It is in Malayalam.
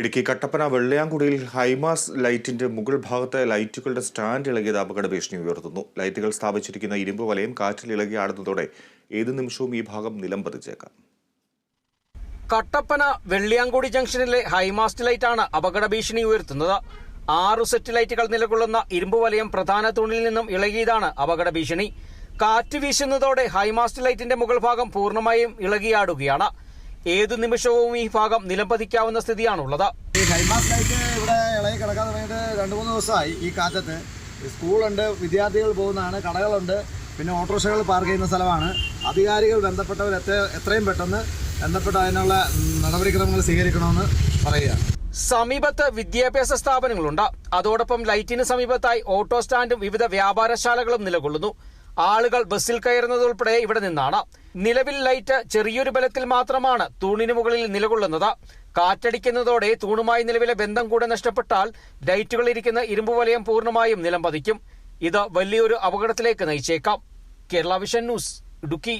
ഇടുക്കി കട്ടപ്പന വെള്ളയാംകുടിയിൽ ഹൈമാസ് ലൈറ്റിന്റെ മുകൾ ഭാഗത്തെ ലൈറ്റുകളുടെ സ്റ്റാൻഡ് ഇളകിയത് അപകട ഭീഷണി ഉയർത്തുന്നു. ലൈറ്റുകൾ സ്ഥാപിച്ചിരിക്കുന്ന ഇരുമ്പ് വലയം കാറ്റിൽ ഇളകി ആടുന്നതോടെ ഏത് നിമിഷവും ഈ ഭാഗം നിലം പതിച്ചേക്കാം. കട്ടപ്പന വെള്ളിയാംകുടി ജംഗ്ഷനിലെ ഹൈമാസ്റ്റ് ലൈറ്റാണ് അപകട ഭീഷണി ഉയർത്തുന്നത്. 6 സെറ്റ് ലൈറ്റുകൾ നിലകൊള്ളുന്ന ഇരുമ്പ് വലയം പ്രധാന തൂണിൽ നിന്നും ഇളകിയതാണ് അപകട ഭീഷണി. കാറ്റ് വീശുന്നതോടെ ഹൈമാസ്റ്റ് ലൈറ്റിന്റെ മുകൾ ഭാഗം പൂർണ്ണമായും ഇളകിയാടുകയാണ്. ഏതു നിമിഷവും ഈ ഭാഗം നിലംപതിക്കാവുന്ന സ്ഥിതിയാണുള്ളത്. ഈ ഹൈമാസ്റ്റ് ലൈറ്റ് ഇവിടെ ഇളകി കിടക്കാൻ തുടങ്ങിയിട്ട് 2-3 ദിവസമായി. ഈ കാറ്റത്ത് സ്കൂളുണ്ട്, വിദ്യാർത്ഥികൾ പോകുന്നതാണ്, കടകളുണ്ട്, പിന്നെ ഓട്ടോറിക്ഷകൾ പാർക്ക് ചെയ്യുന്ന സ്ഥലമാണ്. അധികാരികൾ ബന്ധപ്പെട്ടവർ എത്രയും പെട്ടെന്ന് ബന്ധപ്പെട്ട് അതിനുള്ള നടപടിക്രമങ്ങൾ സ്വീകരിക്കണമെന്ന് പറയുകയാണ്. സമീപത്ത് വിദ്യാഭ്യാസ സ്ഥാപനങ്ങളുണ്ട്. അതോടൊപ്പം ലൈറ്റിന് സമീപത്തായി ഓട്ടോ സ്റ്റാൻഡും വിവിധ വ്യാപാരശാലകളും നിലകൊള്ളുന്നു. ആളുകൾ ബസ്സിൽ കയറുന്നതുൾപ്പെടെ ഇവിടെ നിന്നാണ്. നിലവിൽ ലൈറ്റ് ചെറിയൊരു ബലത്തിൽ മാത്രമാണ് തൂണിന് മുകളിൽ നിലകൊള്ളുന്നത്. കാറ്റടിക്കുന്നതോടെ തൂണുമായി നിലവിലെ ബന്ധം കൂടെ നഷ്ടപ്പെട്ടാൽ ലൈറ്റുകൾ ഇരിക്കുന്ന ഇരുമ്പ് വലയം പൂർണ്ണമായും നിലംപതിക്കും. ഇത് വലിയൊരു അപകടത്തിലേക്ക് നയിച്ചേക്കാം. Kerala vision news, Idukki.